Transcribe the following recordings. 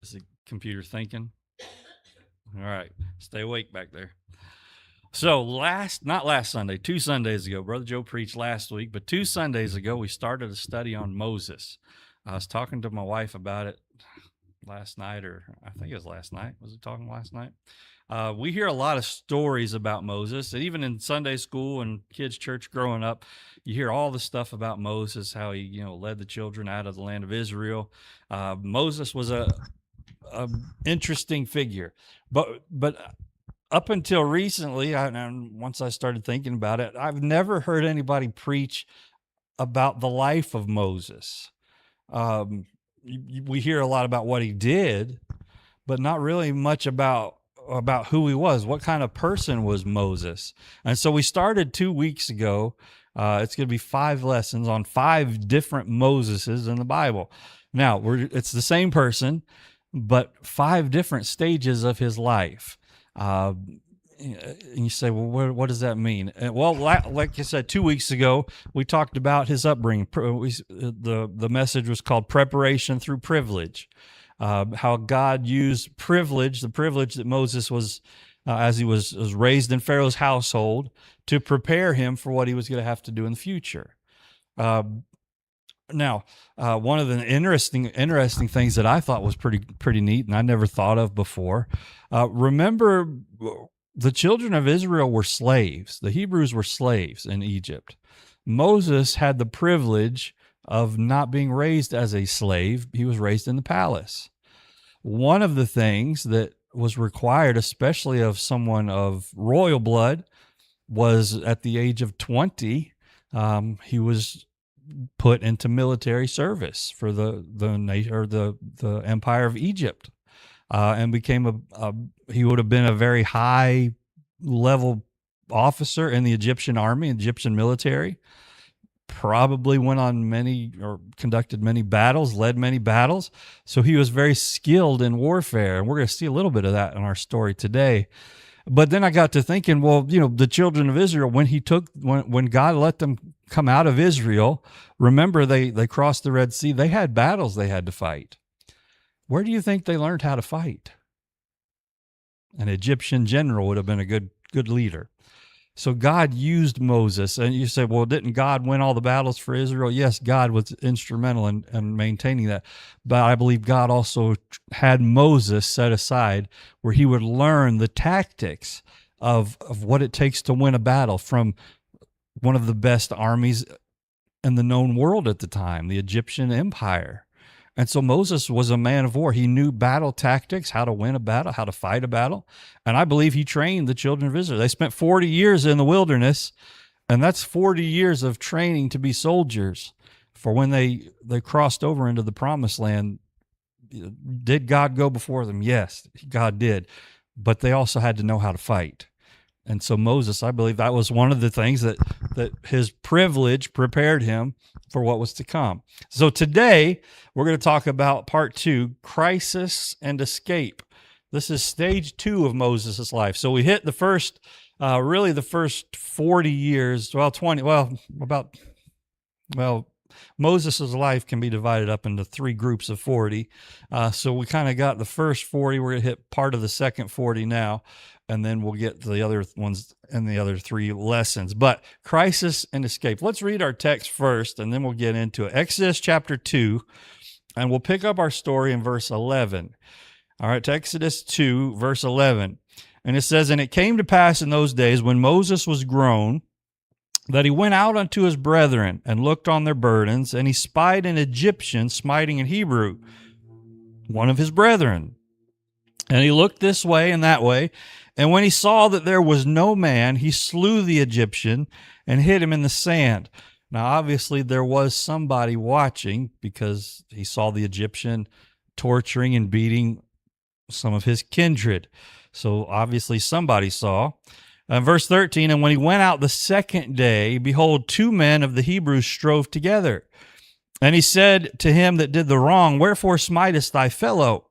Is the computer thinking? All right. Stay awake back there. So not last Sunday, 2 Sundays ago, Brother Joe preached last week, but 2 Sundays ago, we started a study on Moses. I was talking to my wife about it last night, or I think it was last night. Was it talking last night? We hear a lot of stories about Moses, and even in Sunday school and kids' church growing up, you hear all the stuff about Moses, how he, led the children out of the land of Israel. Moses was a interesting figure, but up until recently, and once I started thinking about it, I've never heard anybody preach about the life of Moses. We hear a lot about what he did, but not really much about who he was. What kind of person was Moses? And so we started 2 weeks ago. It's going to be 5 lessons on 5 different Moseses in the Bible. Now, it's the same person, but 5 different stages of his life. And you say, well, what does that mean? Well, like I said, 2 weeks ago, we talked about his upbringing. The message was called Preparation Through Privilege. How God used privilege, the privilege that Moses was, as he was raised in Pharaoh's household, to prepare him for what he was going to have to do in the future. Now, one of the interesting things that I thought was pretty neat, and I never thought of before. Remember, the children of Israel were slaves. The Hebrews were slaves in Egypt. Moses had the privilege of not being raised as a slave. He was raised in the palace. One of the things that was required, especially of someone of royal blood, was at the age of 20, he was put into military service for the Empire of Egypt, and became he would have been a very high level officer in the Egyptian army, Egyptian military. Probably went on conducted many battles, led many battles. So he was very skilled in warfare, and we're going to see a little bit of that in our story today. But then I got to thinking, well, the children of Israel, when God let them come out of Israel, remember they crossed the Red Sea. They had battles they had to fight. Where do you think they learned how to fight? An Egyptian general would have been a good leader. So God used Moses, and you say, well, didn't God win all the battles for Israel? Yes, God was instrumental in maintaining that. But I believe God also had Moses set aside where he would learn the tactics of what it takes to win a battle from one of the best armies in the known world at the time, the Egyptian Empire. And so Moses was a man of war. He knew battle tactics, how to win a battle, how to fight a battle. And I believe he trained the children of Israel. They spent 40 years in the wilderness, and that's 40 years of training to be soldiers for when they crossed over into the promised land. Did God go before them? Yes, God did. But they also had to know how to fight. And so Moses, I believe that was one of the things that his privilege prepared him for what was to come. So today, we're going to talk about part 2, crisis and escape. This is stage 2 of Moses' life. So we hit the first 40 years, Moses' life can be divided up into 3 groups of 40. So we kind of got the first 40. We're going to hit part of the second 40 now, and then we'll get to the other ones in the other 3 lessons. But crisis and escape. Let's read our text first, and then we'll get into it. Exodus chapter 2, and we'll pick up our story in verse 11. All right, Exodus 2, verse 11. And it says, "And it came to pass in those days when Moses was grown, that he went out unto his brethren and looked on their burdens, and he spied an Egyptian smiting an Hebrew, one of his brethren. And he looked this way and that way, and when he saw that there was no man, he slew the Egyptian and hid him in the sand." Now, obviously, there was somebody watching, because he saw the Egyptian torturing and beating some of his kindred. So obviously somebody saw. Verse 13, "And when he went out the second day, behold, 2 men of the Hebrews strove together. And he said to him that did the wrong, Wherefore smitest thy fellow?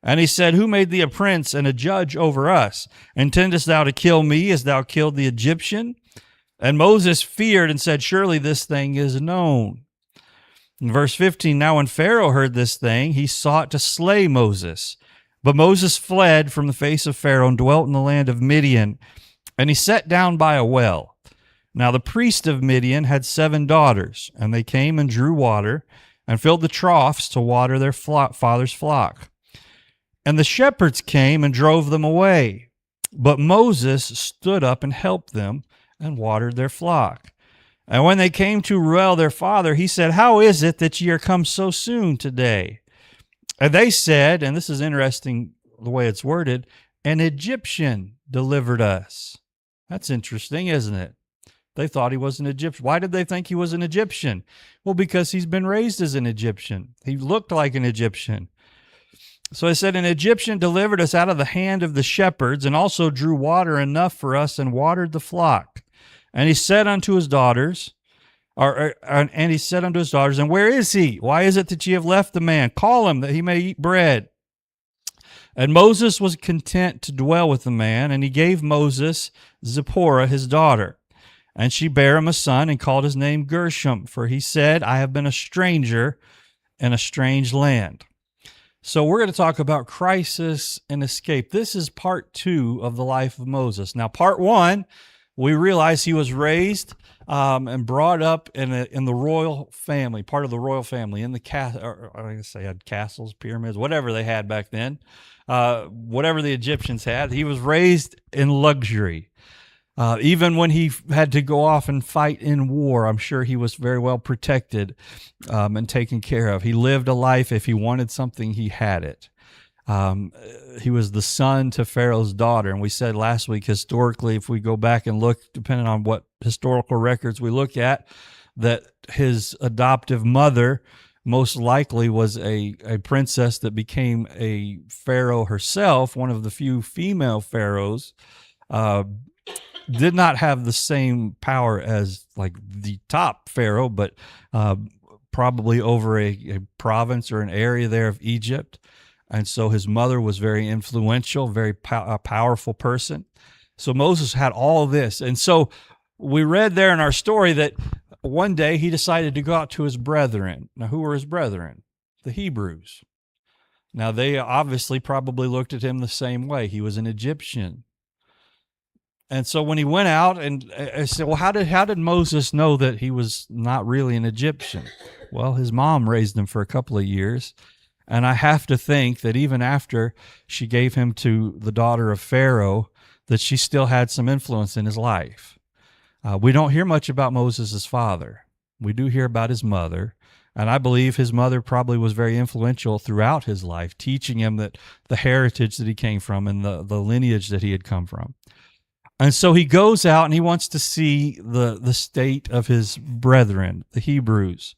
And he said, Who made thee a prince and a judge over us? Intendest thou to kill me as thou killed the Egyptian? And Moses feared and said, Surely this thing is known. In verse 15, now when Pharaoh heard this thing, he sought to slay Moses. But Moses fled from the face of Pharaoh and dwelt in the land of Midian, and he sat down by a well. Now the priest of Midian had 7 daughters, and they came and drew water and filled the troughs to water their father's flock. And the shepherds came and drove them away. But Moses stood up and helped them and watered their flock. And when they came to Reuel their father, he said, how is it that ye are come so soon today? And they said, and this is interesting the way it's worded, an Egyptian delivered us. That's interesting, isn't it? They thought he was an Egyptian. Why did they think he was an Egyptian? Well, because he's been raised as an Egyptian. He looked like an Egyptian. So he said, an Egyptian delivered us out of the hand of the shepherds, and also drew water enough for us and watered the flock. And he said unto his daughters, and where is he? Why is it that ye have left the man? Call him that he may eat bread. And Moses was content to dwell with the man, and he gave Moses Zipporah his daughter. And she bare him a son, and called his name Gershom, for he said, I have been a stranger in a strange land. So we're going to talk about crisis and escape. This is part 2 of the life of Moses. Now, part 1, we realize he was raised and brought up in the royal family, part of the royal family, in the I guess they had castles, pyramids, whatever they had back then, whatever the Egyptians had. He was raised in luxury. Even when he had to go off and fight in war, I'm sure he was very well protected and taken care of. He lived a life, if he wanted something, he had it. He was the son to Pharaoh's daughter. And we said last week, historically, if we go back and look, depending on what historical records we look at, that his adoptive mother most likely was a princess that became a pharaoh herself, one of the few female pharaohs. Did not have the same power as like the top pharaoh, but probably over a province or an area there of Egypt. And so his mother was very influential, very powerful person. So Moses had all this. And so we read there in our story that one day he decided to go out to his brethren. Now, who were his brethren? The Hebrews. Now, they obviously probably looked at him the same way. He was an Egyptian. And so when he went out, and I said, well, how did Moses know that he was not really an Egyptian? Well, his mom raised him for a couple of years. And I have to think that even after she gave him to the daughter of Pharaoh, that she still had some influence in his life. We don't hear much about Moses' father. We do hear about his mother. And I believe his mother probably was very influential throughout his life, teaching him that the heritage that he came from and the lineage that he had come from. And so he goes out and he wants to see the state of his brethren, the Hebrews.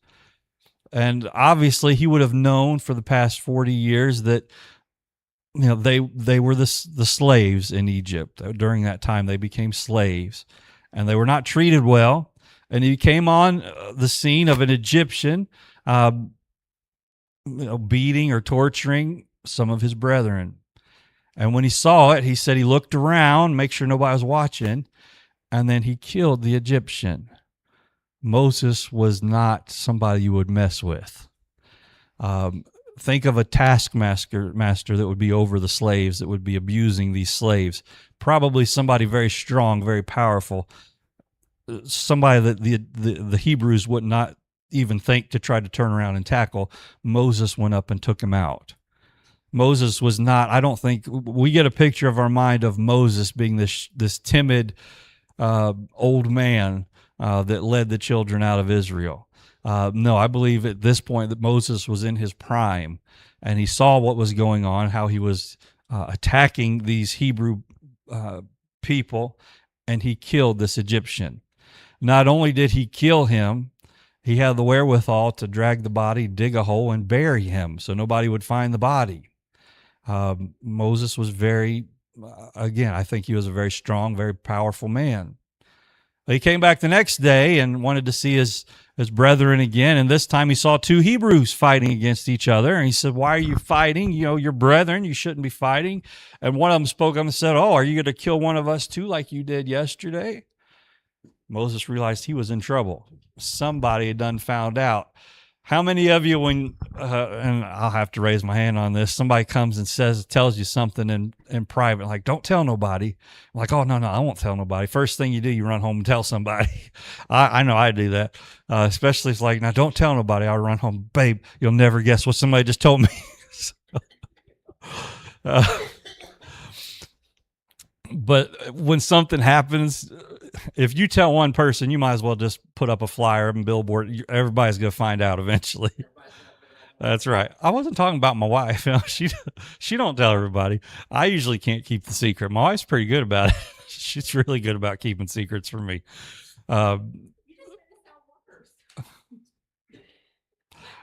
And obviously he would have known for the past 40 years that, you know, they were the slaves in Egypt. During that time, they became slaves, and they were not treated well. And he came on the scene of an Egyptian, beating or torturing some of his brethren. And when he saw it, he said he looked around, make sure nobody was watching, and then he killed the Egyptian. Moses was not somebody you would mess with. Think of a taskmaster that would be over the slaves, that would be abusing these slaves. Probably somebody very strong, very powerful, somebody that the Hebrews would not even think to try to turn around and tackle. Moses went up and took him out. Moses was not, I don't think, we get a picture of our mind of Moses being this timid old man that led the children out of Israel. No, I believe at this point that Moses was in his prime, and he saw what was going on, how he was attacking these Hebrew people, and he killed this Egyptian. Not only did he kill him, he had the wherewithal to drag the body, dig a hole, and bury him so nobody would find the body. Moses was again, I think he was a very strong, very powerful man. He came back the next day and wanted to see his brethren again, and this time he saw 2 Hebrews fighting against each other, and he said, why are you fighting? You know, you're brethren, you shouldn't be fighting. And one of them spoke up and said, oh, are you going to kill one of us too like you did yesterday? Moses realized he was in trouble. Somebody had done found out. How many of you, when and I'll have to raise my hand on this, somebody comes and tells you something in private, like, don't tell nobody. I'm like, oh, no, I won't tell nobody. First thing you do, you run home and tell somebody. I know I do that, especially if, like, now don't tell nobody. I'll run home, babe, you'll never guess what somebody just told me. But when something happens, if you tell one person, you might as well just put up a flyer and billboard. Everybody's going to find out eventually. That's right. I wasn't talking about my wife. She don't tell everybody. I usually can't keep the secret. My wife's pretty good about it. She's really good about keeping secrets from me.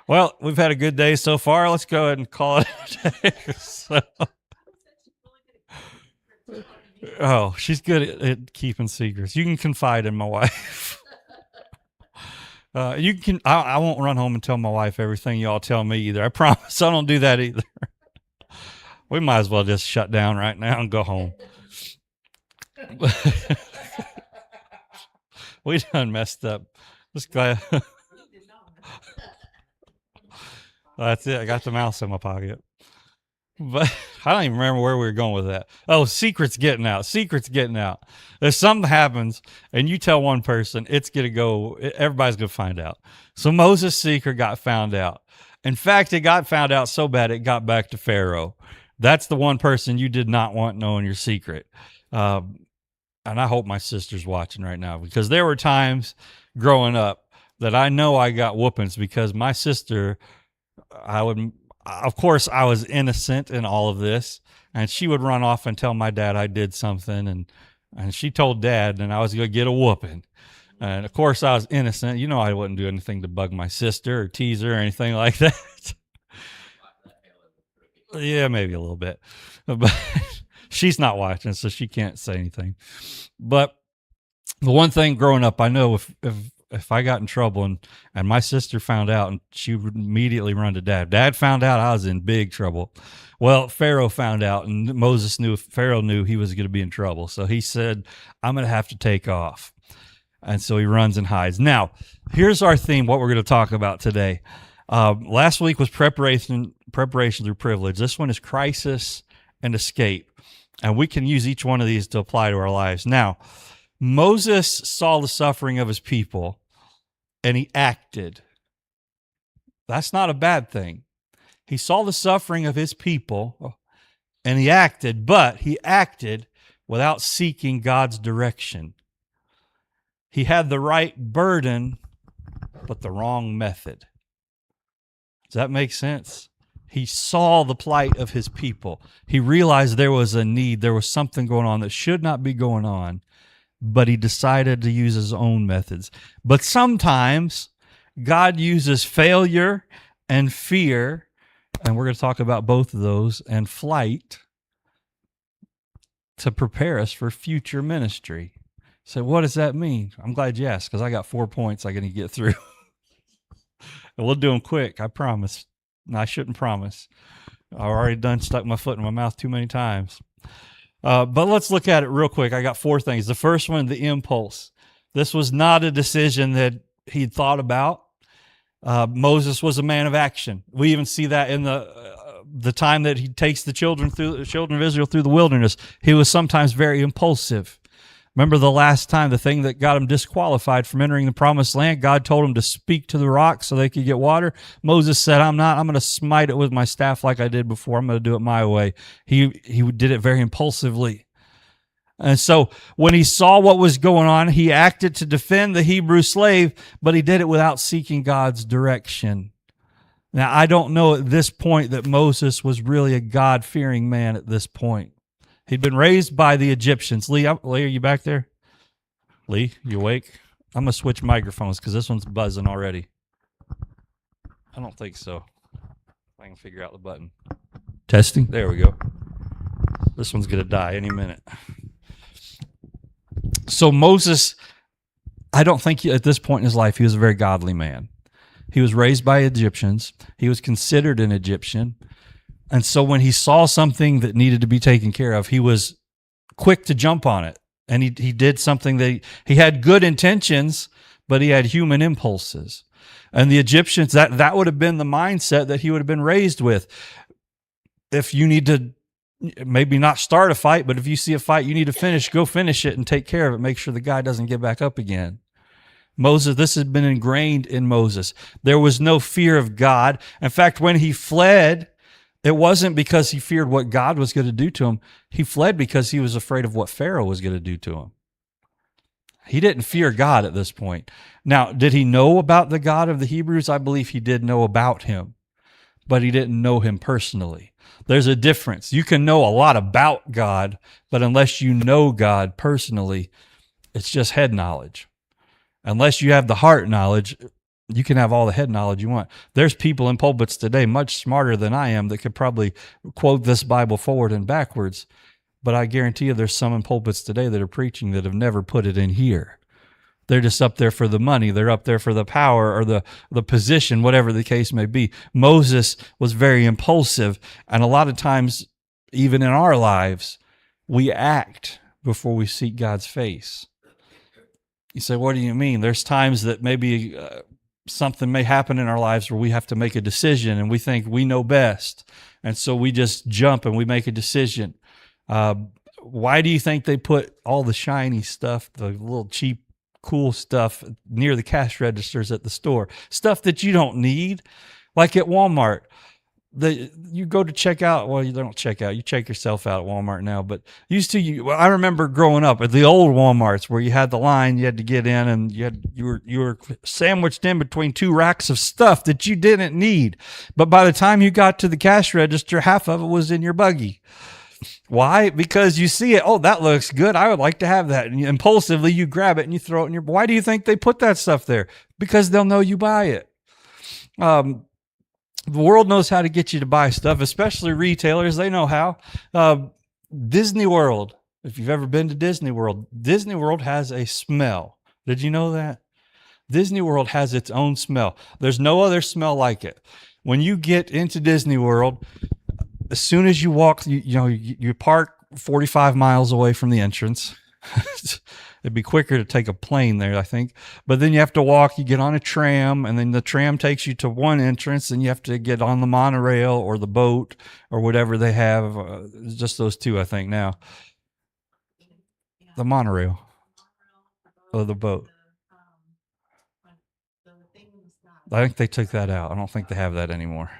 Well, we've had a good day so far. Let's go ahead and call it a day. Oh, she's good at keeping secrets. You can confide in my wife. You can. I won't run home and tell my wife everything y'all tell me either. I promise. I don't do that either. We might as well just shut down right now and go home. We done messed up. Just glad. That's it. I got the mouse in my pocket. But I don't even remember where we were going with that. Oh, secrets getting out. Secrets getting out. If something happens and you tell one person, it's going to go, everybody's going to find out. So Moses' secret got found out. In fact, it got found out so bad it got back to Pharaoh. That's the one person you did not want knowing your secret. And I hope my sister's watching right now, because there were times growing up that I know I got whoopings because my sister, of course, I was innocent in all of this, and she would run off and tell my dad I did something, and she told Dad, and I was going to get a whooping. And of course, I was innocent. You know, I wouldn't do anything to bug my sister or tease her or anything like that. Yeah, maybe a little bit, but she's not watching, so she can't say anything. But the one thing growing up, I know if I got in trouble and my sister found out, and she would immediately run to Dad. Dad found out, I was in big trouble. Well, Pharaoh found out, and Pharaoh knew he was going to be in trouble. So he said, I'm going to have to take off. And so he runs and hides. Now, here's our theme, what we're going to talk about today. Last week was preparation through privilege. This one is crisis and escape. And we can use each one of these to apply to our lives. Now, Moses saw the suffering of his people, and he acted. That's not a bad thing. He saw the suffering of his people, and he acted, but he acted without seeking God's direction. He had the right burden, but the wrong method. Does that make sense? He saw the plight of his people. He realized there was a need. There was something going on that should not be going on, but he decided to use his own methods. But sometimes God uses failure and fear, and we're going to talk about both of those, and flight to prepare us for future ministry. So what does that mean? I'm glad you asked, because I got 4 points I'm going to get through. And we'll do them quick, I promise. No, I shouldn't promise. I've already stuck my foot in my mouth too many times. But let's look at it real quick. I got 4 things. The first one, the impulse. This was not a decision that he'd thought about. Moses was a man of action. We even see that in the time that he takes the children of Israel through the wilderness. He was sometimes very impulsive. Remember the last time, the thing that got him disqualified from entering the promised land, God told him to speak to the rock so they could get water. Moses said, I'm going to smite it with my staff like I did before. I'm going to do it my way. He did it very impulsively. And so when he saw what was going on, he acted to defend the Hebrew slave, but he did it without seeking God's direction. Now, I don't know at this point that Moses was really a God-fearing man at this point. He'd been raised by the Egyptians. Lee, are you back there? Lee, you awake? I'm going to switch microphones because this one's buzzing already. I don't think so. I can figure out the button. Testing. There we go. This one's going to die any minute. So Moses, I don't think at this point in his life he was a very godly man. He was raised by Egyptians. He was considered an Egyptian. And so when he saw something that needed to be taken care of, he was quick to jump on it. And he did something that he had good intentions, but he had human impulses. And the Egyptians, that would have been the mindset that he would have been raised with. If you need to maybe not start a fight, but if you see a fight you need to go finish it and take care of it. Make sure the guy doesn't get back up again. Moses, this has been ingrained in Moses. There was no fear of God. In fact, when he fled, it wasn't because he feared what God was going to do to him. He fled because he was afraid of what Pharaoh was going to do to him. He didn't fear God at this point. Now, did he know about the God of the Hebrews? I believe he did know about him, but he didn't know him personally. There's a difference. You can know a lot about God, but unless you know God personally, it's just head knowledge. Unless you have the heart knowledge, you can have all the head knowledge you want. There's people in pulpits today much smarter than I am that could probably quote this Bible forward and backwards, but I guarantee you there's some in pulpits today that are preaching that have never put it in here. They're just up there for the money. They're up there for the power or the position, whatever the case may be. Moses was very impulsive, and a lot of times, even in our lives, we act before we seek God's face. You say, what do you mean? There's times that maybe something may happen in our lives where we have to make a decision and we think we know best. And so we just jump and we make a decision. Why do you think they put all the shiny stuff, the little cheap, cool stuff near the cash registers at the store? Stuff that you don't need, like at Walmart. You go to check out. Well, you don't check out. You check yourself out at Walmart now. But I remember growing up at the old Walmarts where you had the line, you had to get in, and you were sandwiched in between two racks of stuff that you didn't need. But by the time you got to the cash register, half of it was in your buggy. Why? Because you see it. Oh, that looks good. I would like to have that. And impulsively, you grab it and you throw it in your. Why do you think they put that stuff there? Because they'll know you buy it. The world knows how to get you to buy stuff, especially retailers. They know how. Disney World. If you've ever been to Disney World has a smell. Did you know that? Disney World has its own smell. There's no other smell like it. When you get into Disney World, as soon as you walk, you park 45 miles away from the entrance. It'd be quicker to take a plane there, I think. But then you have to walk, you get on a tram, and then the tram takes you to one entrance, and you have to get on the monorail or the boat or whatever they have. Just those two, I think, now. The monorail or the boat. I think they took that out. I don't think they have that anymore.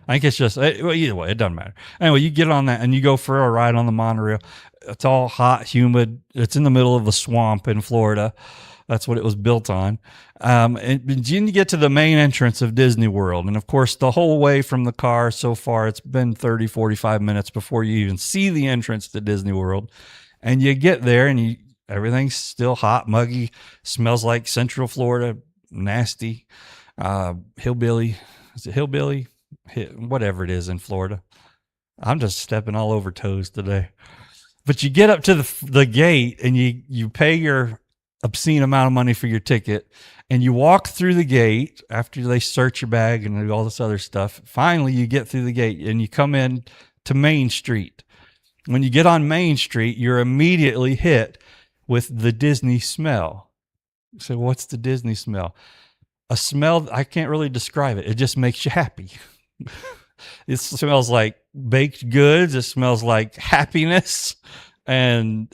I think it's just, well, either way, it doesn't matter. Anyway, you get on that and you go for a ride on the monorail. It's all hot, humid. It's in the middle of a swamp in Florida. That's what it was built on. And you get to the main entrance of Disney World. And of course, the whole way from the car so far, it's been 30, 45 minutes before you even see the entrance to Disney World. And you get there and everything's still hot, muggy, smells like Central Florida, nasty, hillbilly. Is it hillbilly? Whatever it is in Florida. I'm just stepping all over toes today. But you get up to the gate and you pay your obscene amount of money for your ticket and you walk through the gate after they search your bag and do all this other stuff. Finally, you get through the gate and you come in to Main Street. When you get on Main Street, you're immediately hit with the Disney smell. So what's the Disney smell? A smell, I can't really describe it. It just makes you happy. It smells like baked goods. It smells like happiness. And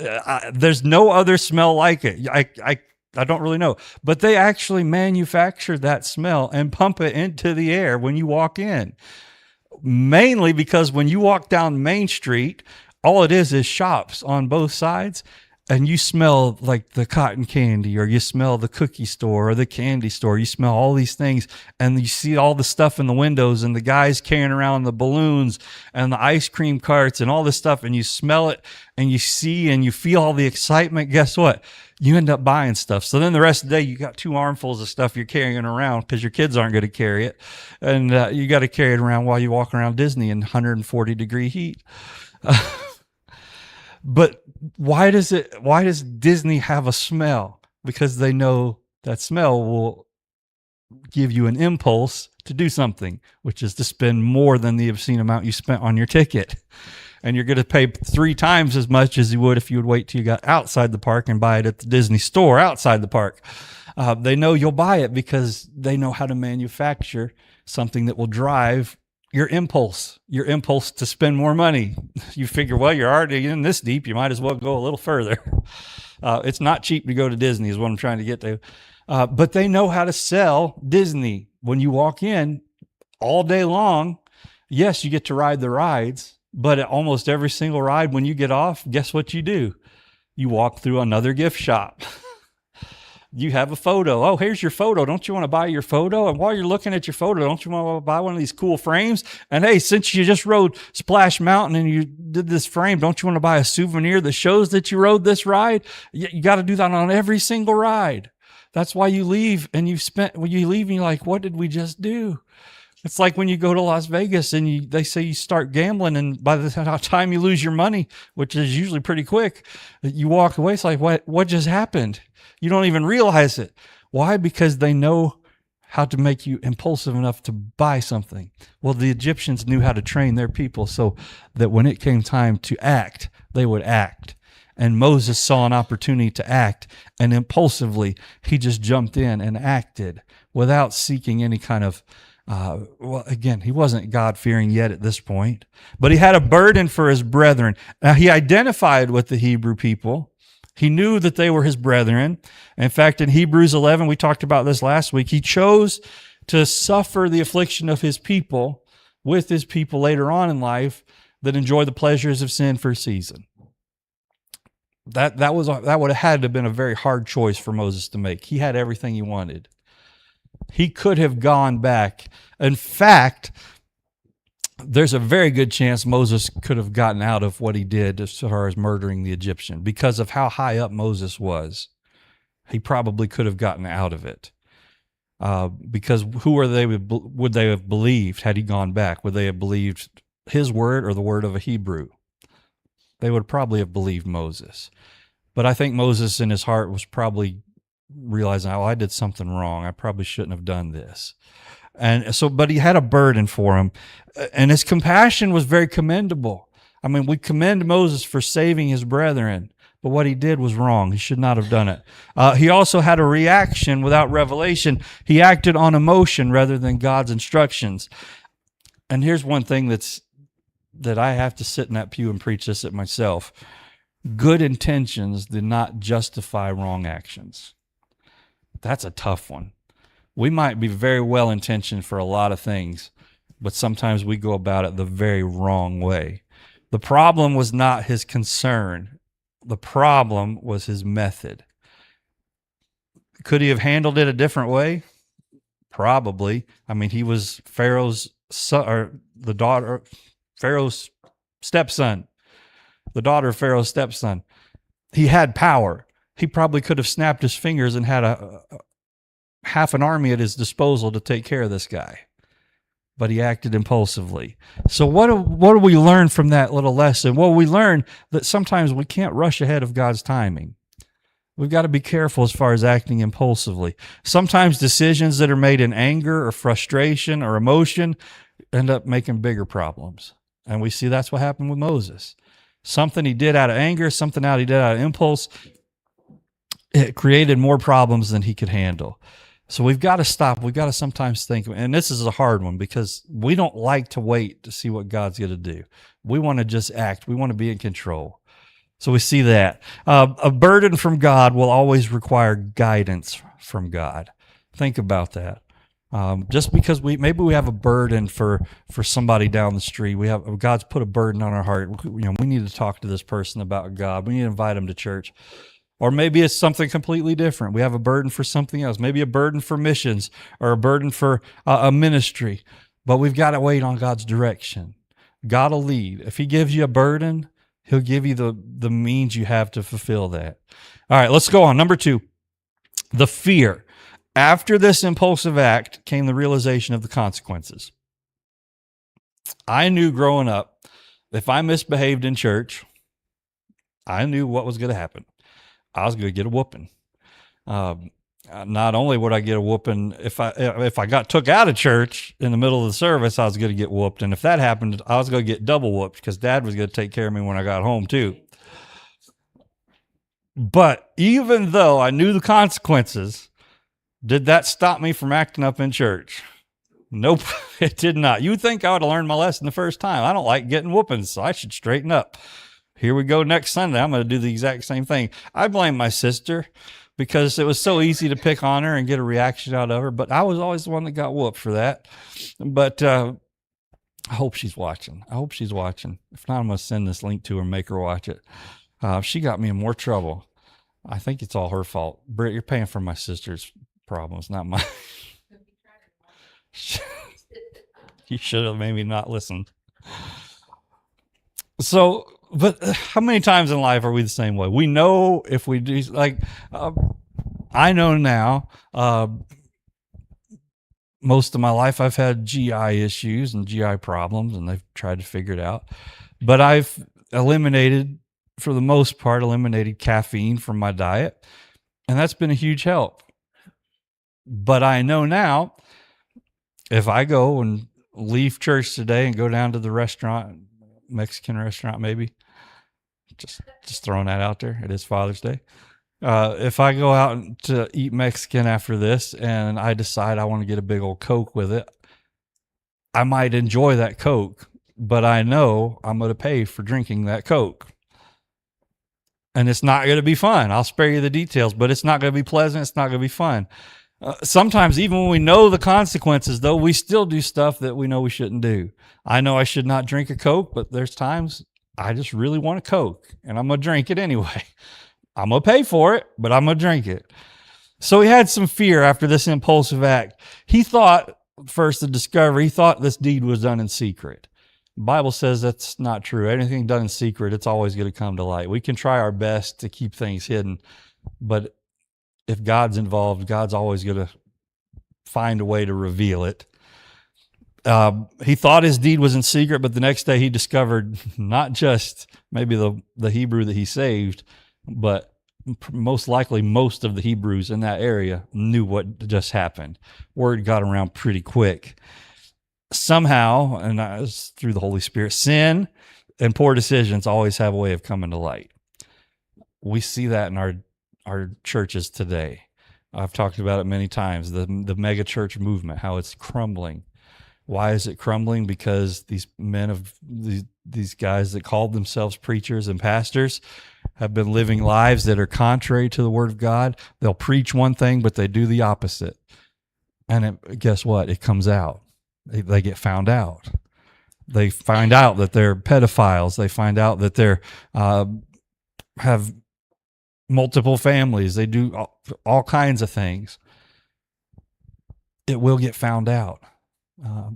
there's no other smell like it. I don't really know. But they actually manufacture that smell and pump it into the air when you walk in. Mainly because when you walk down Main Street, all it is shops on both sides. And you smell like the cotton candy, or you smell the cookie store or the candy store. You smell all these things, and you see all the stuff in the windows and the guys carrying around the balloons and the ice cream carts and all this stuff. And you smell it and you see and you feel all the excitement. Guess what? You end up buying stuff. So then the rest of the day, you got 2 armfuls of stuff you're carrying around because your kids aren't going to carry it. And you got to carry it around while you walk around Disney in 140-degree heat. But why does Disney have a smell? Because they know that smell will give you an impulse to do something, which is to spend more than the obscene amount you spent on your ticket. And you're going to pay 3 times as much as you would if you would wait till you got outside the park and buy it at the Disney store outside the park. They know you'll buy it because they know how to manufacture something that will drive your impulse to spend more money. You figure, well, you're already in this deep, you might as well go a little further. It's not cheap to go to Disney is what I'm trying to get to. But they know how to sell Disney. When you walk in all day long, yes, you get to ride the rides, but at almost every single ride, when you get off, guess what you do? You walk through another gift shop. You have a photo. Oh, here's your photo. Don't you want to buy your photo? And while you're looking at your photo, don't you want to buy one of these cool frames? And hey, since you just rode Splash Mountain and you did this frame, don't you want to buy a souvenir that shows that you rode this ride? You got to do that on every single ride. That's why you leave and when you leave and you're like, what did we just do? It's like when you go to Las Vegas and they say you start gambling, and by the time you lose your money, which is usually pretty quick, you walk away. It's like, what just happened? You don't even realize it. Why? Because they know how to make you impulsive enough to buy something. Well, the Egyptians knew how to train their people so that when it came time to act, they would act. And Moses saw an opportunity to act, and impulsively, he just jumped in and acted without seeking any kind of well, again, he wasn't God-fearing yet at this point, but he had a burden for his brethren. Now, he identified with the Hebrew people. He knew that they were his brethren. In fact, in Hebrews 11, we talked about this last week, he chose to suffer the affliction of his people with his people later on in life that enjoy the pleasures of sin for a season. That would have had to have been a very hard choice for Moses to make. He had everything he wanted. He could have gone back. In fact, there's a very good chance Moses could have gotten out of what he did as far as murdering the Egyptian. Because of how high up Moses was, he probably could have gotten out of it. Because who would they have believed had he gone back? Would they have believed his word or the word of a Hebrew? They would probably have believed Moses. But I think Moses in his heart was probably realizing, oh, I did something wrong. I probably shouldn't have done this. And so, but he had a burden for him, and his compassion was very commendable. I mean, we commend Moses for saving his brethren, but what he did was wrong. He should not have done it. He also had a reaction without revelation. He acted on emotion rather than God's instructions. And here's one thing that I have to sit in that pew and preach this at myself. Good intentions did not justify wrong actions. That's a tough one. We might be very well-intentioned for a lot of things, but sometimes we go about it the very wrong way. The problem was not his concern. The problem was his method. Could he have handled it a different way? Probably. I mean, he was Pharaoh's son, or the daughter, Pharaoh's stepson, the daughter of Pharaoh's stepson. He had power. He probably could have snapped his fingers and had half an army at his disposal to take care of this guy. But he acted impulsively. So what do we learn from that little lesson? Well, we learn that sometimes we can't rush ahead of God's timing. We've got to be careful as far as acting impulsively. Sometimes decisions that are made in anger or frustration or emotion end up making bigger problems. And we see that's what happened with Moses. Something he did out of anger, something he did out of impulse, it created more problems than he could handle. So we've got to stop. We've got to sometimes think, and this is a hard one because we don't like to wait to see what God's going to do. We want to just act. We want to be in control. So we see that. A burden from God will always require guidance from God. Think about that. Just because maybe we have a burden for somebody down the street, God's put a burden on our heart. We need to talk to this person about God. We need to invite them to church. Or maybe it's something completely different. We have a burden for something else. Maybe a burden for missions or a burden for a ministry. But we've got to wait on God's direction. God will lead. If he gives you a burden, he'll give you the means you have to fulfill that. All right, let's go on. Number 2, the fear. After this impulsive act came the realization of the consequences. I knew growing up, if I misbehaved in church, I knew what was going to happen. I was going to get a whooping. Not only would I get a whooping, if I got took out of church in the middle of the service, I was going to get whooped. And if that happened, I was going to get double whooped because Dad was going to take care of me when I got home too. But even though I knew the consequences, Did that stop me from acting up in church? Nope, it did not. You would think I would have learned my lesson the first time. I don't like getting whoopings, so I should straighten up. Here we go next Sunday. I'm going to do the exact same thing. I blame my sister because it was so easy to pick on her and get a reaction out of her, but I was always the one that got whooped for that. But I hope she's watching. I hope she's watching. If not, I'm going to send this link to her and make her watch it. She got me in more trouble. I think it's all her fault. Britt, you're paying for my sister's problems, not mine. You should have maybe not listened. So, but how many times in life are we the same way? We know if we do, like, I know now, most of my life I've had GI issues and GI problems, and they've tried to figure it out. But I've eliminated, for the most part, caffeine from my diet, and that's been a huge help. But I know now, if I go and leave church today and go down to the restaurant, Mexican restaurant maybe, just throwing that out there. It is Father's Day. If I go out to eat Mexican after this and I decide I want to get a big old Coke with it, I might enjoy that Coke, but I know I'm going to pay for drinking that Coke. And it's not going to be fun. I'll spare you the details, but it's not going to be pleasant. It's not going to be fun. Sometimes even when we know the consequences, though, we still do stuff that we know we shouldn't do. I know I should not drink a Coke, but there's times I just really want a Coke, and I'm going to drink it anyway. I'm going to pay for it, but I'm going to drink it. So he had some fear after this impulsive act. He thought, first the discovery, he thought this deed was done in secret. The Bible says that's not true. Anything done in secret, it's always going to come to light. We can try our best to keep things hidden, but if God's involved, God's always going to find a way to reveal it. He thought his deed was in secret, but the next day he discovered not just maybe the Hebrew that he saved, but most likely most of the Hebrews in that area knew what just happened. Word got around pretty quick. Somehow, and it was through the Holy Spirit, sin and poor decisions always have a way of coming to light. We see that in our churches today. I've talked about it many times, the mega church movement, how it's crumbling. Why is it crumbling? Because these men of these guys that called themselves preachers and pastors have been living lives that are contrary to the Word of God. They'll preach one thing, but they do the opposite. And guess what? It comes out. They get found out. They find out that they're pedophiles. They find out that they're have multiple families. They do all kinds of things. It will get found out.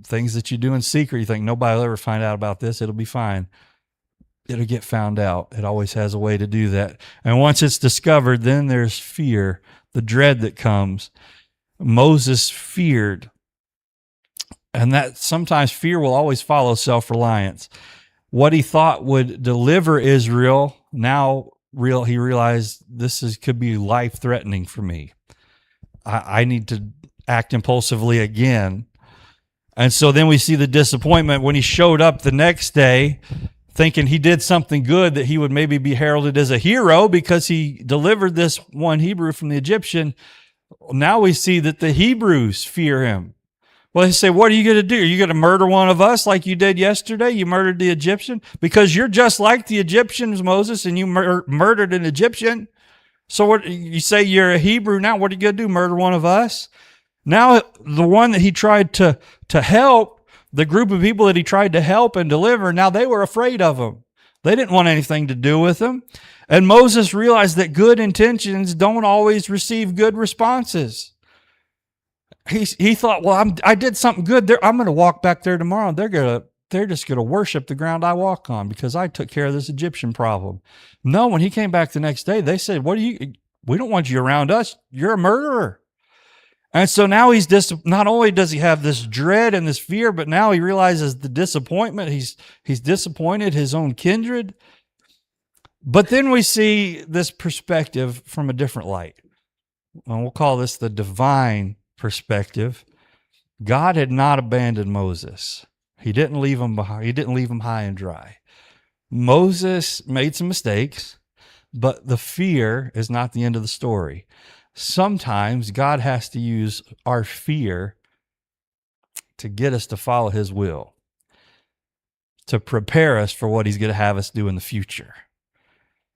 Things that you do in secret, you think nobody will ever find out about this. It'll be fine. It'll get found out. It always has a way to do that. And once it's discovered, then there's fear, the dread that comes. Moses feared. And that sometimes fear will always follow self-reliance. What he thought would deliver Israel, now he realized could be life-threatening for me. I need to act impulsively again. And so then we see the disappointment when he showed up the next day thinking he did something good, that he would maybe be heralded as a hero because he delivered this one Hebrew from the Egyptian. Now we see that the Hebrews fear him. Well, they say, what are you going to do? Are you going to murder one of us like you did yesterday? You murdered the Egyptian? Because you're just like the Egyptians, Moses, and you murdered an Egyptian. So what you say you're a Hebrew now? What are you going to do? Murder one of us? Now, the one that he tried to help, the group of people that he tried to help and deliver, now they were afraid of him. They didn't want anything to do with him. And Moses realized that good intentions don't always receive good responses. He thought, well, I did something good there. I'm going to walk back there tomorrow. They're just going to worship the ground I walk on because I took care of this Egyptian problem. No, when he came back the next day, they said, we don't want you around us. You're a murderer. And so now not only does he have this dread and this fear, but now he realizes the disappointment. He's disappointed his own kindred. But then we see this perspective from a different light. And we'll call this the divine perspective. God had not abandoned Moses. He didn't leave him behind. He didn't leave him high and dry. Moses made some mistakes, but the fear is not the end of the story. sometimes God has to use our fear to get us to follow his will, to prepare us for what he's going to have us do in the future.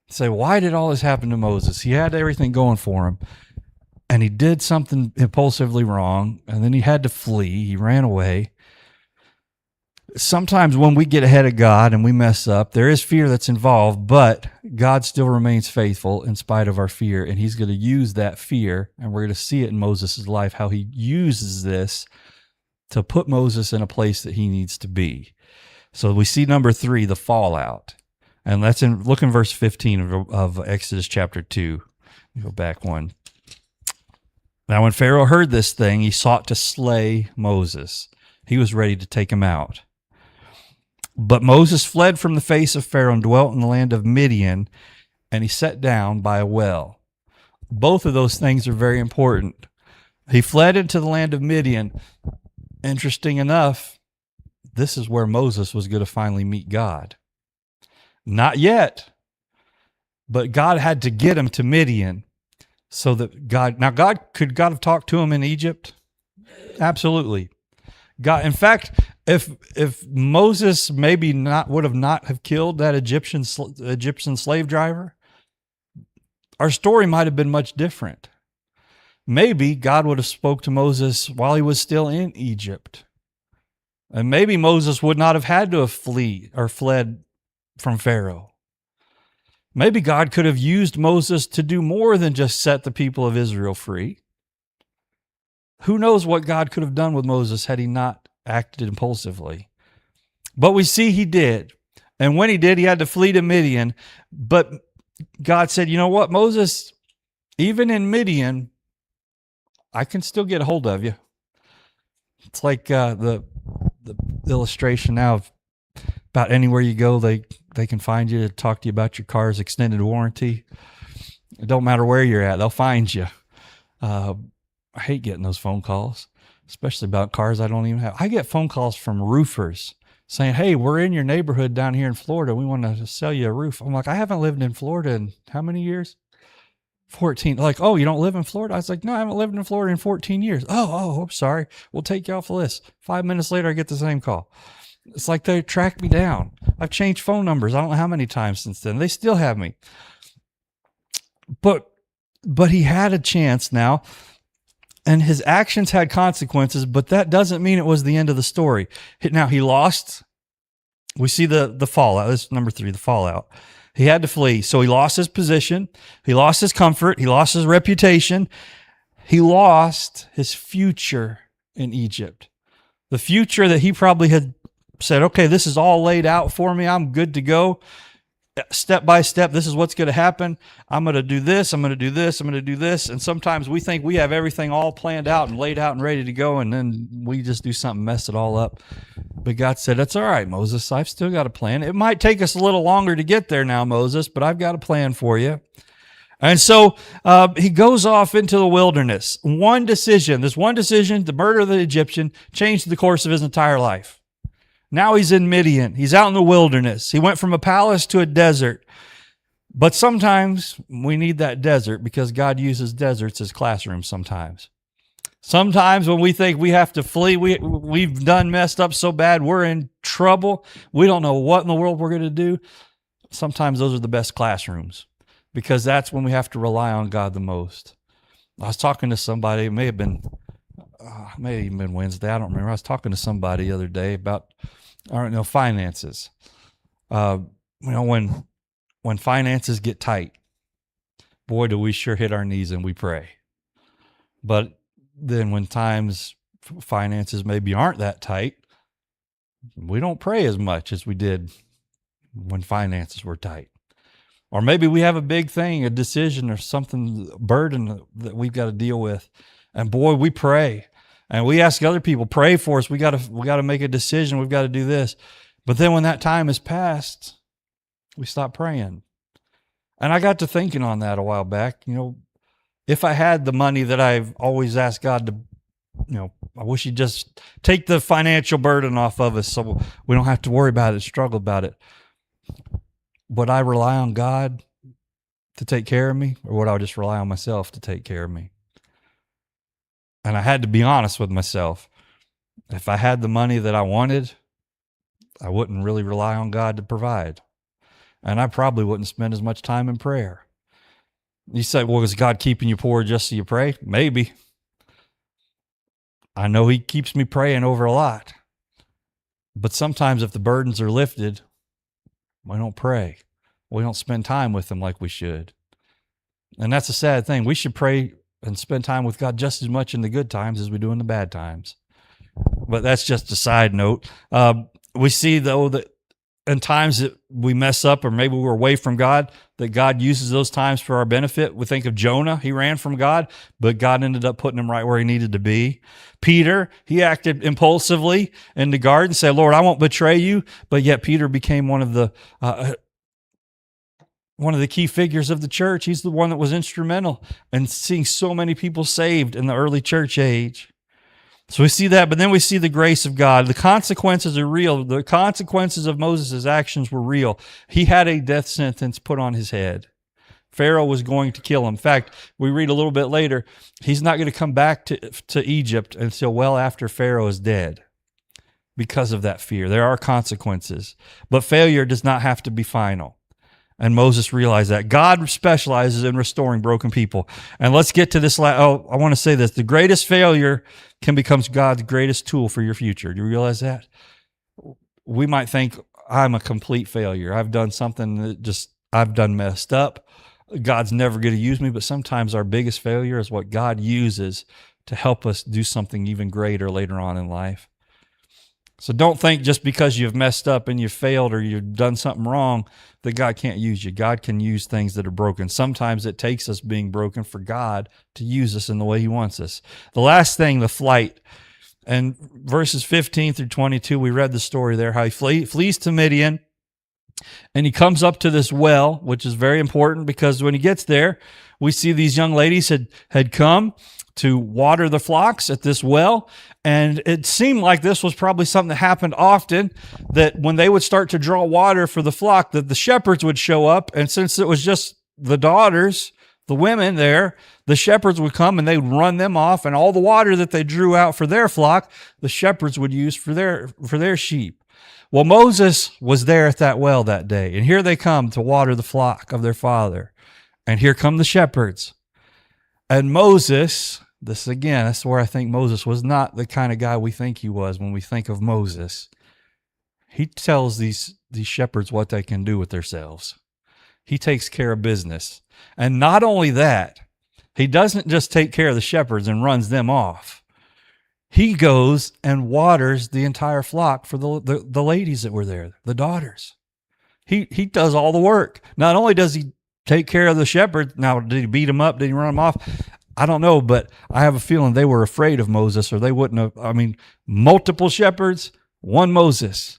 Say, why did all this happen to Moses? He had everything going for him, and he did something impulsively wrong, and then he had to flee. He ran away. Sometimes when we get ahead of God and we mess up, there is fear that's involved, but God still remains faithful in spite of our fear, and he's going to use that fear, and we're going to see it in Moses' life, how he uses this to put Moses in a place that he needs to be. So we see number 3, the fallout. And that's look in verse 15 of Exodus chapter 2. Go back one. Now when Pharaoh heard this thing, he sought to slay Moses. He was ready to take him out. But Moses fled from the face of Pharaoh and dwelt in the land of Midian, and he sat down by a well. Both of those things are very important. He fled into the land of Midian. Interesting enough, this is where Moses was going to finally meet God. Not yet, but God had to get him to Midian so that could God have talked to him in Egypt? Absolutely. God, in fact, if Moses maybe would not have killed that Egyptian slave driver, our story might have been much different. Maybe God would have spoke to Moses while he was still in Egypt. And maybe Moses would not have had to have fled from Pharaoh. Maybe God could have used Moses to do more than just set the people of Israel free. Who knows what God could have done with Moses had he not acted impulsively. But we see he did. And when he did, he had to flee to Midian. But God said, you know what, Moses, even in Midian, I can still get a hold of you. It's like the illustration now of about anywhere you go, they can find you to talk to you about your car's extended warranty. It don't matter where you're at, they'll find you. I hate getting those phone calls, especially about cars I don't even have. I get phone calls from roofers saying, hey, we're in your neighborhood down here in Florida. We want to sell you a roof. I'm like, I haven't lived in Florida in how many years? 14. Like, oh, you don't live in Florida? I was like, no, I haven't lived in Florida in 14 years. Oh, I'm sorry. We'll take you off the list. 5 minutes later, I get the same call. It's like they track me down. I've changed phone numbers. I don't know how many times since then. They still have me. But he had a chance now, and his actions had consequences, but that doesn't mean it was the end of the story. Now, he lost. We see the fallout. This is number 3, the fallout. He had to flee. So he lost his position. He lost his comfort. He lost his reputation. He lost his future in Egypt. The future that he probably had said, okay, this is all laid out for me. I'm good to go. Step by step, this is what's going to happen. I'm going to do this. I'm going to do this. I'm going to do this. And sometimes we think we have everything all planned out and laid out and ready to go, and then we just do something, mess it all up. But God said, that's all right, Moses. I've still got a plan. It might take us a little longer to get there now, Moses, but I've got a plan for you. And so he goes off into the wilderness. This one decision, to murder the Egyptian, changed the course of his entire life. Now he's in Midian. He's out in the wilderness. He went from a palace to a desert. But sometimes we need that desert because God uses deserts as classrooms sometimes. Sometimes when we think we have to flee, we've done messed up so bad, we're in trouble. We don't know what in the world we're going to do. Sometimes those are the best classrooms because that's when we have to rely on God the most. I was talking to somebody, it may have even been Wednesday, I don't remember. I was talking to somebody the other day about finances. When finances get tight, boy, do we sure hit our knees and we pray. But then when finances maybe aren't that tight, we don't pray as much as we did when finances were tight. Or maybe we have a big thing, a decision or something, a burden that we've got to deal with. And boy, we pray. And we ask other people, pray for us. We got to make a decision. We've got to do this. But then when that time has passed, we stop praying. And I got to thinking on that a while back. If I had the money that I've always asked God to, I wish he'd just take the financial burden off of us so we don't have to worry about it, struggle about it. But I rely on God to take care of me, or would I just rely on myself to take care of me? And I had to be honest with myself. If I had the money that I wanted, I wouldn't really rely on God to provide. And I probably wouldn't spend as much time in prayer. You say, well, is God keeping you poor just so you pray? Maybe. I know he keeps me praying over a lot. But sometimes if the burdens are lifted, we don't pray. We don't spend time with him like we should. And that's a sad thing. We should pray and spend time with God just as much in the good times as we do in the bad times. But that's just a side note. We see, though, that in times that we mess up or maybe we're away from God, that God uses those times for our benefit. We think of Jonah. He ran from God, but God ended up putting him right where he needed to be. Peter, he acted impulsively in the garden, said, Lord, I won't betray you. But yet Peter became one of the key figures of the church. He's the one that was instrumental in seeing so many people saved in the early church age. So we see that, but then we see the grace of God. The consequences are real. The consequences of Moses' actions were real. He had a death sentence put on his head. Pharaoh was going to kill him. In fact, we read a little bit later, he's not going to come back to Egypt until well after Pharaoh is dead because of that fear. There are consequences, but failure does not have to be final. And Moses realized that. God specializes in restoring broken people. And let's get to this. I want to say this. The greatest failure can become God's greatest tool for your future. Do you realize that? We might think, I'm a complete failure. I've done something that I've done messed up. God's never going to use me. But sometimes our biggest failure is what God uses to help us do something even greater later on in life. So don't think just because you've messed up and you've failed or you've done something wrong that God can't use you. God can use things that are broken. Sometimes it takes us being broken for God to use us in the way he wants us. The last thing, the flight. And verses 15 through 22, we read the story there, how he flees to Midian. And he comes up to this well, which is very important because when he gets there, we see these young ladies had come to water the flocks at this well. And it seemed like this was probably something that happened often, that when they would start to draw water for the flock, that the shepherds would show up. And since it was just the daughters, the women there, the shepherds would come and they'd run them off. And all the water that they drew out for their flock, the shepherds would use for their sheep. Well, Moses was there at that well that day. And here they come to water the flock of their father. And here come the shepherds. And Moses, that's where I think Moses was not the kind of guy we think he was when we think of Moses. He tells these shepherds what they can do with themselves. He takes care of business. And not only that, he doesn't just take care of the shepherds and runs them off. He goes and waters the entire flock for the ladies that were there, the daughters. He does all the work. Not only does he take care of the shepherds, now did he beat them up? Did he run them off? I don't know, but I have a feeling they were afraid of Moses or they wouldn't have. Multiple shepherds, one Moses.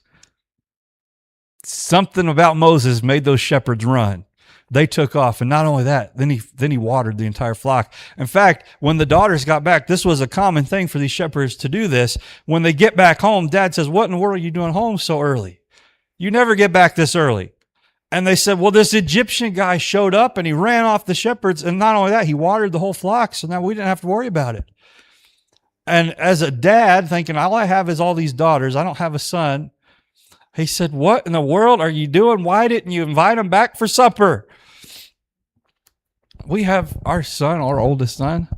Something about Moses made those shepherds run. They took off. And not only that, then he watered the entire flock. In fact, when the daughters got back, this was a common thing for these shepherds to do this. When they get back home, Dad says, what in the world are you doing home so early? You never get back this early. And they said, well, this Egyptian guy showed up and he ran off the shepherds. And not only that, he watered the whole flock. So now we didn't have to worry about it. And as a dad thinking, all I have is all these daughters, I don't have a son. He said, what in the world are you doing? Why didn't you invite them back for supper? We have our son, our oldest son.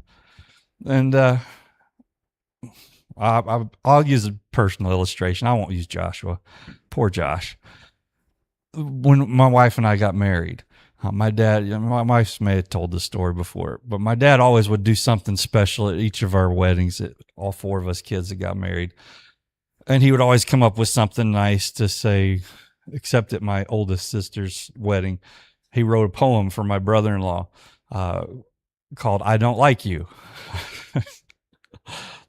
And I'll use a personal illustration. I won't use Joshua. Poor Josh. When my wife and I got married, my dad, my wife may have told this story before, but my dad always would do something special at each of our weddings, at all four of us kids that got married. And he would always come up with something nice to say, except at my oldest sister's wedding. He wrote a poem for my brother-in-law called I Don't Like You.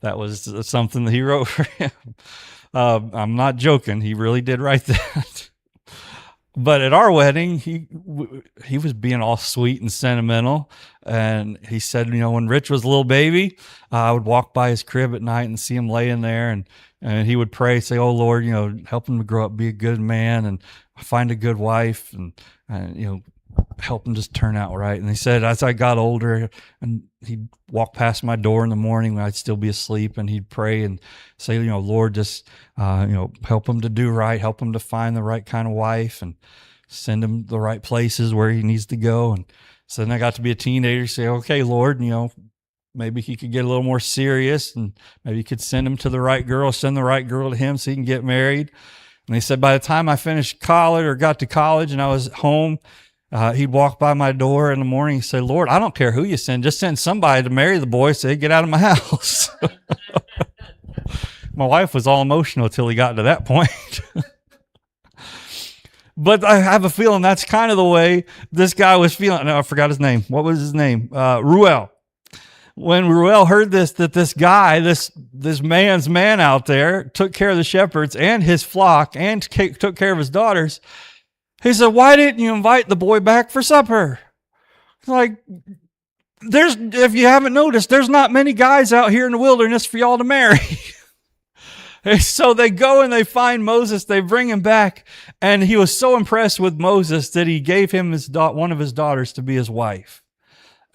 That was something that he wrote for him. I'm not joking. He really did write that. But at our wedding, he was being all sweet and sentimental. And he said, when Rich was a little baby, I would walk by his crib at night and see him laying there. And he would pray, say, oh, Lord, help him to grow up, be a good man and find a good wife and help them just turn out right. And he said, as I got older, and he'd walk past my door in the morning when I'd still be asleep, and he'd pray and say, Lord, just, help him to do right, help him to find the right kind of wife, and send him the right places where he needs to go. And so then I got to be a teenager, say, okay, Lord, maybe he could get a little more serious, and maybe you could send him to the right girl, send the right girl to him so he can get married. And he said, by the time I finished college or got to college and I was home, he'd walk by my door in the morning and say, Lord, I don't care who you send. Just send somebody to marry the boy so he'd get out of my house. My wife was all emotional till he got to that point. But I have a feeling that's kind of the way this guy was feeling. No, I forgot his name. What was his name? Ruel. When Ruel heard that this guy, this man's man out there, took care of the shepherds and his flock and took care of his daughters, he said, why didn't you invite the boy back for supper? Like, if you haven't noticed, there's not many guys out here in the wilderness for y'all to marry. And so they go and they find Moses, they bring him back, and he was so impressed with Moses that he gave him one of his daughters to be his wife.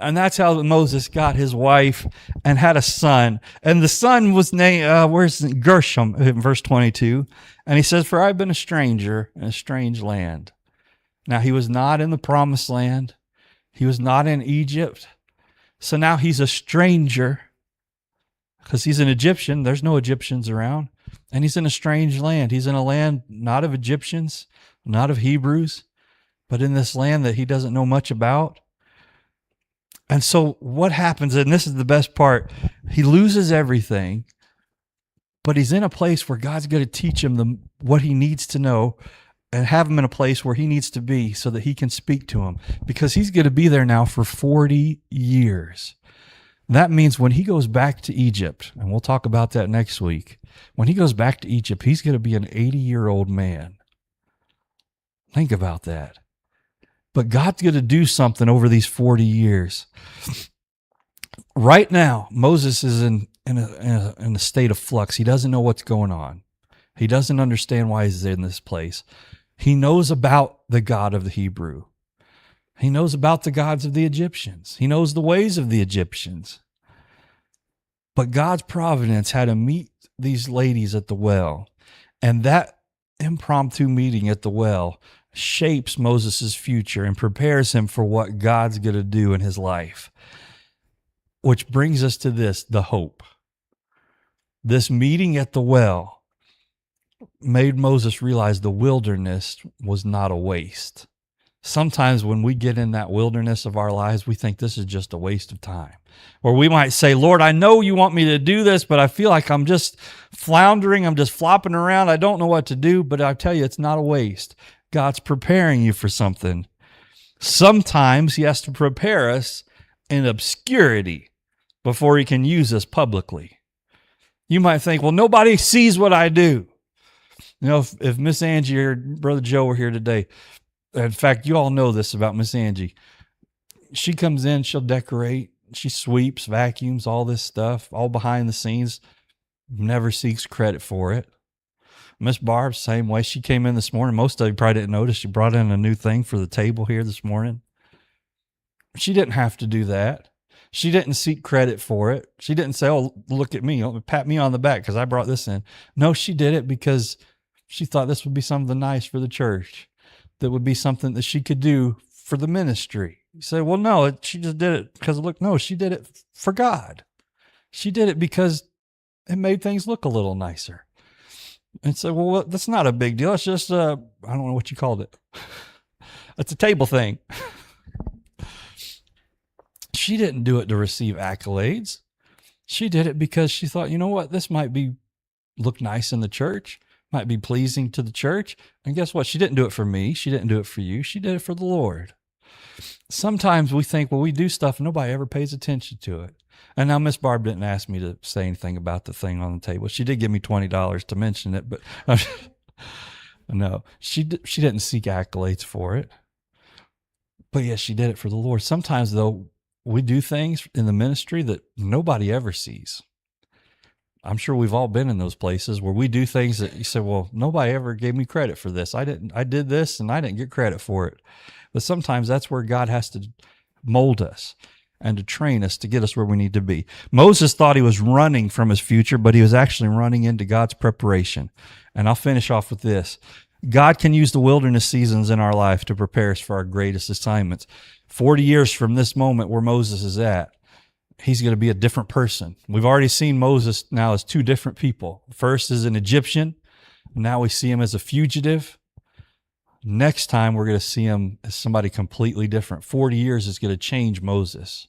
And that's how Moses got his wife and had a son. And the son was named, Gershom, in verse 22. And he says, for I've been a stranger in a strange land. Now, he was not in the promised land. He was not in Egypt. So now he's a stranger because he's an Egyptian. There's no Egyptians around. And he's in a strange land. He's in a land not of Egyptians, not of Hebrews, but in this land that he doesn't know much about. And so what happens, and this is the best part, he loses everything, but he's in a place where God's going to teach him what he needs to know and have him in a place where he needs to be so that he can speak to him, because he's going to be there now for 40 years. That means when he goes back to Egypt, and we'll talk about that next week, when he goes back to Egypt, he's going to be an 80-year-old man. Think about that. But God's going to do something over these 40 years. Right now, Moses is in a state of flux. He doesn't know what's going on. He doesn't understand why he's in this place. He knows about the God of the Hebrew. He knows about the gods of the Egyptians. He knows the ways of the Egyptians. But God's providence had to meet these ladies at the well. And that impromptu meeting at the well shapes Moses' future and prepares him for what God's going to do in his life. Which brings us to the hope. This meeting at the well made Moses realize the wilderness was not a waste. Sometimes when we get in that wilderness of our lives, we think this is just a waste of time. Or we might say, Lord, I know you want me to do this, but I feel like I'm just floundering. I'm just flopping around. I don't know what to do, but I tell you, it's not a waste. God's preparing you for something. Sometimes he has to prepare us in obscurity before he can use us publicly. You might think, well, nobody sees what I do. If Miss Angie or Brother Joe were here today, in fact, you all know this about Miss Angie. She comes in, she'll decorate, she sweeps, vacuums, all this stuff, all behind the scenes, never seeks credit for it. Miss Barb, same way. She came in this morning. Most of you probably didn't notice. She brought in a new thing for the table here this morning. She didn't have to do that. She didn't seek credit for it. She didn't say, oh, look at me, pat me on the back because I brought this in. No, she did it because she thought this would be something nice for the church. That would be something that she could do for the ministry. You say, well, no, she just did it because, look, no, she did it for God. She did it because it made things look a little nicer. And so, well, that's not a big deal. It's just, I don't know what you called it. It's a table thing. She didn't do it to receive accolades. She did it because she thought, you know what, this might look nice in the church, might be pleasing to the church. And guess what? She didn't do it for me. She didn't do it for you. She did it for the Lord. Sometimes we think, well, we do stuff and nobody ever pays attention to it. And now Miss Barb didn't ask me to say anything about the thing on the table. She did give me $20 to mention it, but no, she didn't seek accolades for it. But yes, she did it for the Lord. Sometimes, though, we do things in the ministry that nobody ever sees. I'm sure we've all been in those places where we do things that you say, well, nobody ever gave me credit for this. I did this and I didn't get credit for it. But sometimes that's where God has to mold us and to train us to get us where we need to be. Moses thought he was running from his future, but he was actually running into God's preparation. And I'll finish off with this. God can use the wilderness seasons in our life to prepare us for our greatest assignments. 40 years from this moment where Moses is at, he's going to be a different person. We've already seen Moses now as two different people. First as an Egyptian. Now we see him as a fugitive. Next time we're going to see him as somebody completely different. 40 years is going to change Moses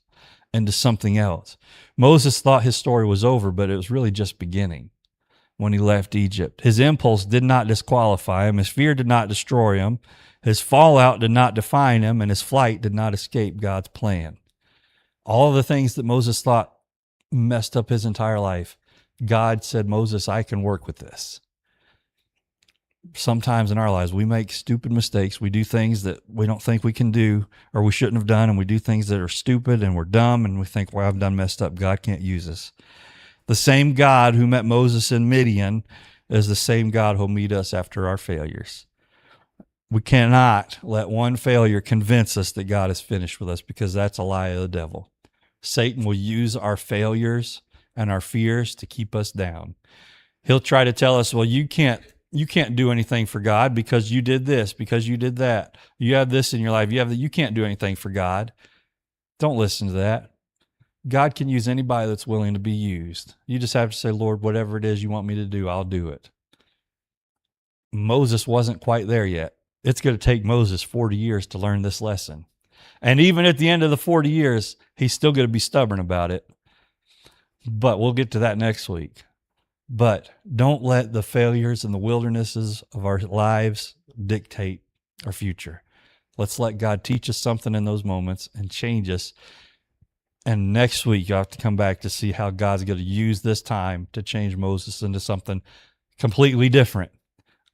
into something else. Moses thought his story was over, but it was really just beginning when he left Egypt. His impulse did not disqualify him. His fear did not destroy him. His fallout did not define him, and his flight did not escape God's plan. All of the things that Moses thought messed up his entire life, God said, Moses, I can work with this. Sometimes in our lives, we make stupid mistakes. We do things that we don't think we can do or we shouldn't have done, and we do things that are stupid and we're dumb, and we think, well, I've done messed up. God can't use us. The same God who met Moses in Midian is the same God who'll meet us after our failures. We cannot let one failure convince us that God is finished with us, because that's a lie of the devil. Satan will use our failures and our fears to keep us down. He'll try to tell us, well, you can't do anything for God because you did this, because you did that. You have this in your life. You have that. You can't do anything for God. Don't listen to that. God can use anybody that's willing to be used. You just have to say, Lord, whatever it is you want me to do, I'll do it. Moses wasn't quite there yet. It's going to take Moses 40 years to learn this lesson. And even at the end of the 40 years, he's still going to be stubborn about it. But we'll get to that next week. But don't let the failures and the wildernesses of our lives dictate our future. Let's let God teach us something in those moments and change us. And next week, you have to come back to see how God's going to use this time to change Moses into something completely different.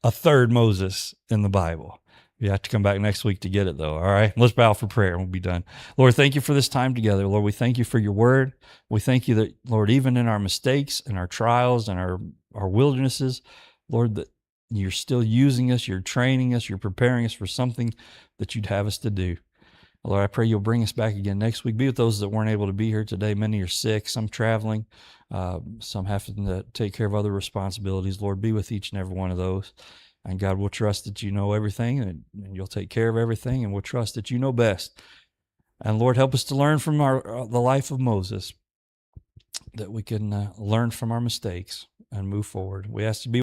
A third Moses in the Bible. You have to come back next week to get it, though. All right, let's bow for prayer and we'll be done. Lord, thank you for this time together. Lord, we thank you for your word. We thank you that, Lord, even in our mistakes and our trials and our wildernesses, Lord, that you're still using us, you're training us, you're preparing us for something that you'd have us to do. Lord, I pray you'll bring us back again next week. Be with those that weren't able to be here today. Many are sick, some traveling, some having to take care of other responsibilities. Lord, be with each and every one of those. And God, we'll trust that you know everything and you'll take care of everything, and we'll trust that you know best. And Lord, help us to learn from the life of Moses, that we can learn from our mistakes and move forward. We ask to be